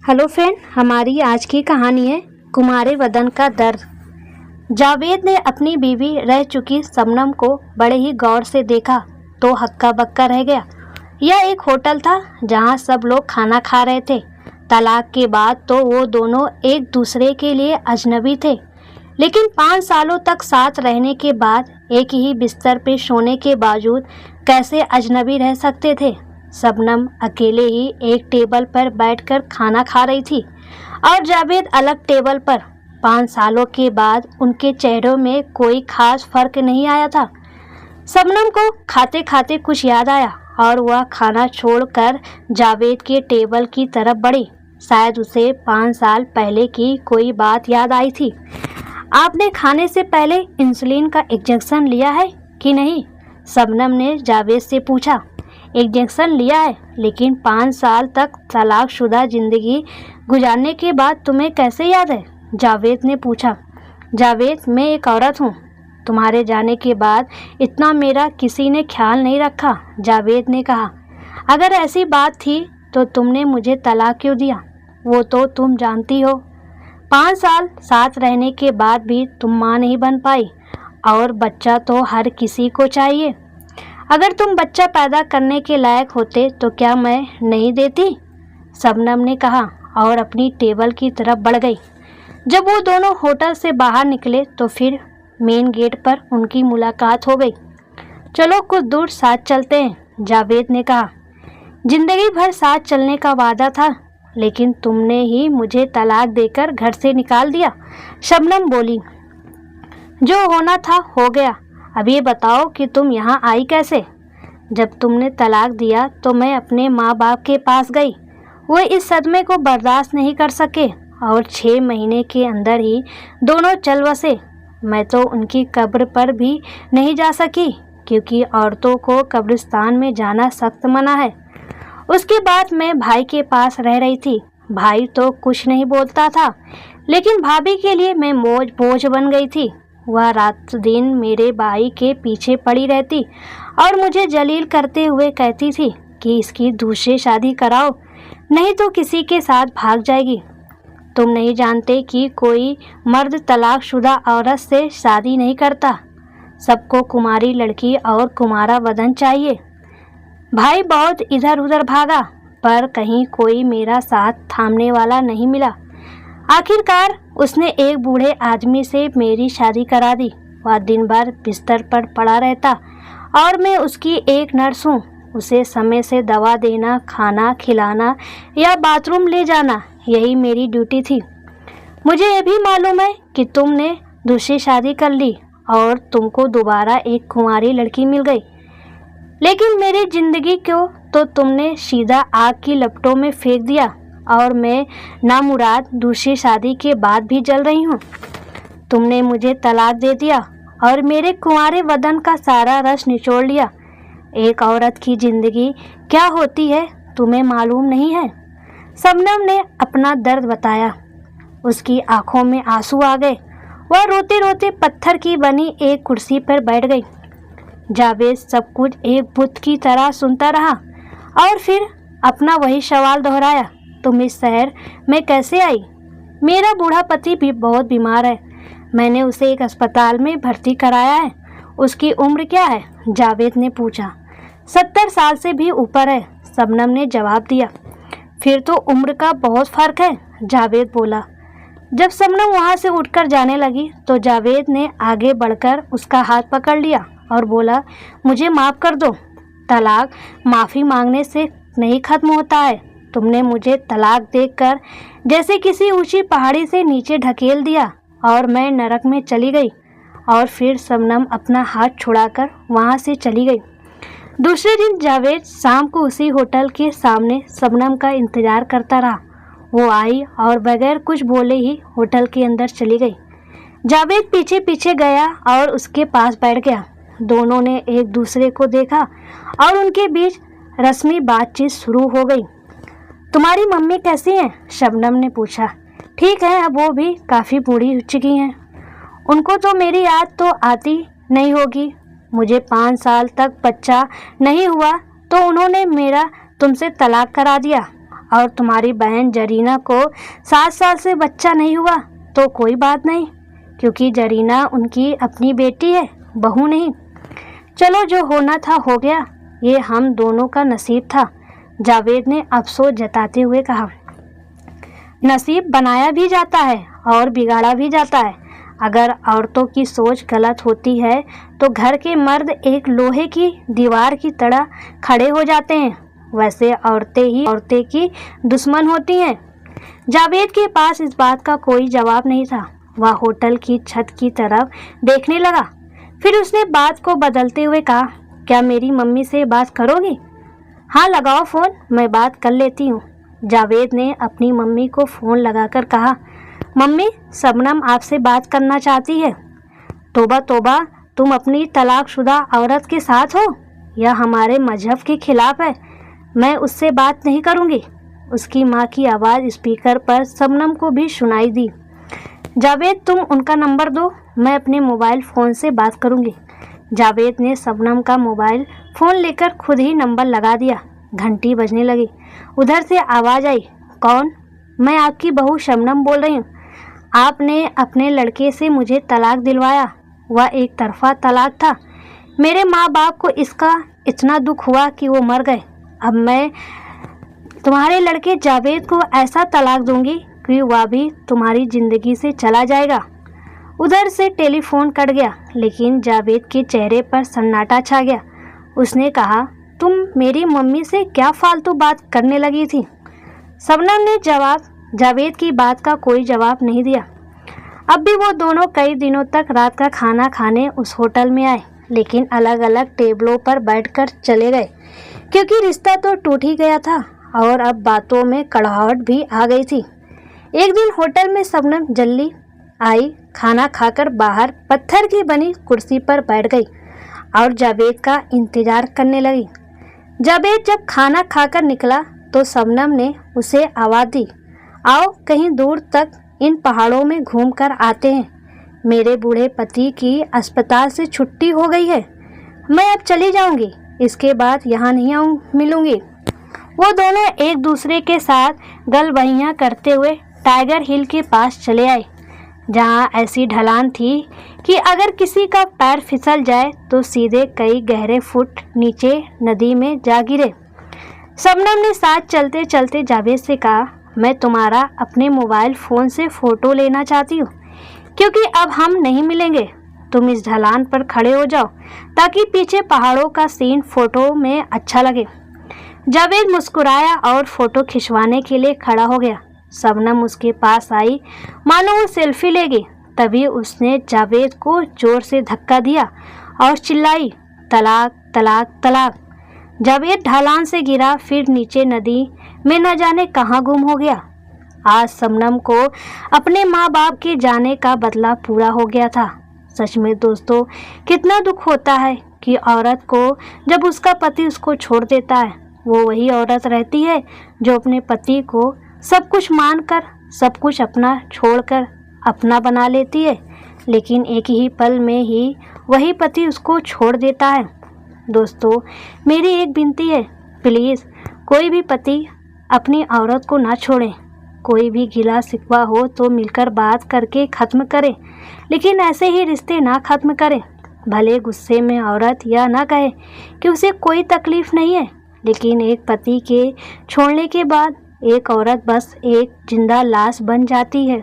Hello friend, हमारी आज की कहानी है कुमारे वदन का दर्द। जावेद ने अपनी बीवी रह चुकी शबनम को बड़े ही गौर से देखा तो हक्का बक्का रह गया। यह एक होटल था जहां सब लोग खाना खा रहे थे। तलाक के बाद तो वो दोनों एक दूसरे के लिए अजनबी थे, लेकिन 5 सालों तक साथ रहने के बाद एक ही बिस्तर पे सोने के बावजूद कैसे अजनबी रह सकते थे। शबनम अकेले ही एक टेबल पर बैठकर खाना खा रही थी और जावेद अलग टेबल पर। 5 सालों के बाद उनके चेहरों में कोई खास फर्क नहीं आया था। शबनम को खाते खाते कुछ याद आया और वह खाना छोड़कर जावेद के टेबल की तरफ बढ़ी। शायद उसे 5 साल पहले की कोई बात याद आई थी। आपने खाने से पहले इंसुलिन का इंजेक्शन लिया है कि नहीं? शबनम ने जावेद से पूछा। इंजेक्शन लिया है, लेकिन 5 साल तक तलाकशुदा जिंदगी गुजारने के बाद तुम्हें कैसे याद है? जावेद ने पूछा। जावेद, मैं एक औरत हूँ। तुम्हारे जाने के बाद इतना मेरा किसी ने ख्याल नहीं रखा, जावेद ने कहा। अगर ऐसी बात थी तो तुमने मुझे तलाक क्यों दिया? वो तो तुम जानती हो, 5 साल साथ रहने के बाद भी तुम माँ नहीं बन पाई, और बच्चा तो हर किसी को चाहिए। अगर तुम बच्चा पैदा करने के लायक होते तो क्या मैं नहीं देती? शबनम ने कहा और अपनी टेबल की तरफ बढ़ गई। जब वो दोनों होटल से बाहर निकले तो फिर मेन गेट पर उनकी मुलाकात हो गई। चलो कुछ दूर साथ चलते हैं, जावेद ने कहा। जिंदगी भर साथ चलने का वादा था, लेकिन तुमने ही मुझे तलाक देकर घर से निकाल दिया, शबनम बोली। जो होना था हो गया। अब ये बताओ कि तुम यहाँ आई कैसे? जब तुमने तलाक दिया तो मैं अपने माँ बाप के पास गई। वो इस सदमे को बर्दाश्त नहीं कर सके और 6 महीने के अंदर ही दोनों चल बसे। मैं तो उनकी कब्र पर भी नहीं जा सकी, क्योंकि औरतों को कब्रिस्तान में जाना सख्त मना है। उसके बाद मैं भाई के पास रह रही थी। भाई तो कुछ नहीं बोलता था, लेकिन भाभी के लिए मैं बोझ बन गई थी। वह रात दिन मेरे भाई के पीछे पड़ी रहती और मुझे जलील करते हुए कहती थी कि इसकी दूसरी शादी कराओ, नहीं तो किसी के साथ भाग जाएगी। तुम नहीं जानते कि कोई मर्द तलाकशुदा औरत से शादी नहीं करता। सबको कुमारी लड़की और कुमारा वदन चाहिए। भाई बहुत इधर उधर भागा, पर कहीं कोई मेरा साथ थामने वाला नहीं मिला। आखिरकार उसने एक बूढ़े आदमी से मेरी शादी करा दी। वह दिन भर बिस्तर पर पड़ा रहता और मैं उसकी एक नर्स हूँ। उसे समय से दवा देना, खाना खिलाना या बाथरूम ले जाना, यही मेरी ड्यूटी थी। मुझे ये भी मालूम है कि तुमने दूसरी शादी कर ली और तुमको दोबारा एक कुंवारी लड़की मिल गई, लेकिन मेरी जिंदगी को तो तुमने सीधा आग की लपटों में फेंक दिया और मैं नामुराद दूसरी शादी के बाद भी जल रही हूँ। तुमने मुझे तलाक दे दिया और मेरे कुंवारे वदन का सारा रस निचोड़ लिया। एक औरत की जिंदगी क्या होती है तुम्हें मालूम नहीं है? शबनम ने अपना दर्द बताया। उसकी आंखों में आंसू आ गए। वह रोते रोते पत्थर की बनी एक कुर्सी पर बैठ गई। जावेद सब कुछ एक बुत की तरह सुनता रहा और फिर अपना वही सवाल दोहराया। तुम इस शहर में कैसे आई? मेरा बूढ़ा पति भी बहुत बीमार है। मैंने उसे एक अस्पताल में भर्ती कराया है। उसकी उम्र क्या है? जावेद ने पूछा। 70 साल से भी ऊपर है, शबनम ने जवाब दिया। फिर तो उम्र का बहुत फर्क है, जावेद बोला। जब शबनम वहाँ से उठकर जाने लगी तो जावेद ने आगे बढ़कर उसका हाथ पकड़ लिया और बोला, मुझे माफ़ कर दो। तलाक माफ़ी मांगने से नहीं खत्म होता है। तुमने मुझे तलाक देकर जैसे किसी ऊंची पहाड़ी से नीचे ढकेल दिया और मैं नरक में चली गई। और फिर शबनम अपना हाथ छुड़ाकर वहाँ से चली गई। दूसरे दिन जावेद शाम को उसी होटल के सामने शबनम का इंतजार करता रहा। वो आई और बगैर कुछ बोले ही होटल के अंदर चली गई। जावेद पीछे पीछे गया और उसके पास बैठ गया। दोनों ने एक दूसरे को देखा और उनके बीच रस्मी बातचीत शुरू हो गई। तुम्हारी मम्मी कैसी हैं? शबनम ने पूछा। ठीक है, अब वो भी काफ़ी बूढ़ी हो चुकी हैं। उनको तो मेरी याद तो आती नहीं होगी। मुझे 5 साल तक बच्चा नहीं हुआ तो उन्होंने मेरा तुमसे तलाक करा दिया और तुम्हारी बहन जरीना को 7 साल से बच्चा नहीं हुआ तो कोई बात नहीं, क्योंकि जरीना उनकी अपनी बेटी है, बहू नहीं। चलो जो होना था हो गया, ये हम दोनों का नसीब था, जावेद ने अफसोस जताते हुए कहा। नसीब बनाया भी जाता है और बिगाड़ा भी जाता है। अगर औरतों की सोच गलत होती है तो घर के मर्द एक लोहे की दीवार की तरह खड़े हो जाते हैं, वैसे औरतें की दुश्मन होती हैं। जावेद के पास इस बात का कोई जवाब नहीं था। वह होटल की छत की तरफ देखने लगा। फिर उसने बात को बदलते हुए कहा, क्या मेरी मम्मी से बात करोगी? हाँ लगाओ फ़ोन, मैं बात कर लेती हूँ। जावेद ने अपनी मम्मी को फ़ोन लगाकर कहा, मम्मी शबनम आपसे बात करना चाहती है। तोबा तोबा, तुम अपनी तलाकशुदा औरत के साथ हो? यह हमारे मजहब के खिलाफ है। मैं उससे बात नहीं करूँगी। उसकी माँ की आवाज़ स्पीकर पर शबनम को भी सुनाई दी। जावेद तुम उनका नंबर दो, मैं अपने मोबाइल फ़ोन से बात करूँगी। जावेद ने शबनम का मोबाइल फ़ोन लेकर खुद ही नंबर लगा दिया। घंटी बजने लगी। उधर से आवाज़ आई, कौन? मैं आपकी बहू शबनम बोल रही हूँ। आपने अपने लड़के से मुझे तलाक दिलवाया। वह एक तरफा तलाक था। मेरे माँ बाप को इसका इतना दुख हुआ कि वो मर गए। अब मैं तुम्हारे लड़के जावेद को ऐसा तलाक दूंगी कि वह भी तुम्हारी ज़िंदगी से चला जाएगा। उधर से टेलीफोन कट गया, लेकिन जावेद के चेहरे पर सन्नाटा छा गया। उसने कहा, तुम मेरी मम्मी से क्या फालतू बात करने लगी थी? शबनम ने जावेद की बात का कोई जवाब नहीं दिया। अब भी वो दोनों कई दिनों तक रात का खाना खाने उस होटल में आए, लेकिन अलग अलग टेबलों पर बैठकर चले गए, क्योंकि रिश्ता तो टूट ही गया था और अब बातों में कड़वाहट भी आ गई थी। एक दिन होटल में शबनम जल्दी आई। खाना खाकर बाहर पत्थर की बनी कुर्सी पर बैठ गई और जावेद का इंतजार करने लगी। जावेद जब खाना खाकर निकला तो शबनम ने उसे आवाज़ दी, आओ कहीं दूर तक इन पहाड़ों में घूम कर आते हैं। मेरे बूढ़े पति की अस्पताल से छुट्टी हो गई है। मैं अब चली जाऊंगी, इसके बाद यहाँ नहीं मिलूंगी। वो दोनों एक दूसरे के साथ गलबहियाँ करते हुए टाइगर हिल के पास चले आए, जहाँ ऐसी ढलान थी कि अगर किसी का पैर फिसल जाए तो सीधे कई गहरे फुट नीचे नदी में जा गिरे। शबनम ने साथ चलते चलते जावेद से कहा, मैं तुम्हारा अपने मोबाइल फ़ोन से फ़ोटो लेना चाहती हूँ, क्योंकि अब हम नहीं मिलेंगे। तुम इस ढलान पर खड़े हो जाओ ताकि पीछे पहाड़ों का सीन फ़ोटो में अच्छा लगे। जावेद मुस्कुराया और फ़ोटो खिंचवाने के लिए खड़ा हो गया। शबनम उसके पास आई, मानो वो सेल्फी लेगी। तभी उसने जावेद को जोर से धक्का दिया और चिल्लाई, तलाक तलाक तलाक। जावेद ढलान से गिरा, फिर नीचे नदी में न जाने कहाँ गुम हो गया। आज शबनम को अपने माँ बाप के जाने का बदला पूरा हो गया था। सच में दोस्तों, कितना दुख होता है कि औरत को जब उसका पति उसको छोड़ देता है, वो वही औरत रहती है जो अपने पति को सब कुछ मानकर, सब कुछ अपना छोड़कर अपना बना लेती है, लेकिन एक ही पल में ही वही पति उसको छोड़ देता है। दोस्तों, मेरी एक विनती है, प्लीज़ कोई भी पति अपनी औरत को ना छोड़े। कोई भी गिला शिकवा हो तो मिलकर बात करके ख़त्म करें, लेकिन ऐसे ही रिश्ते ना ख़त्म करें। भले गुस्से में औरत या ना कहे कि उसे कोई तकलीफ़ नहीं है, लेकिन एक पति के छोड़ने के बाद एक औरत बस एक जिंदा लाश बन जाती है।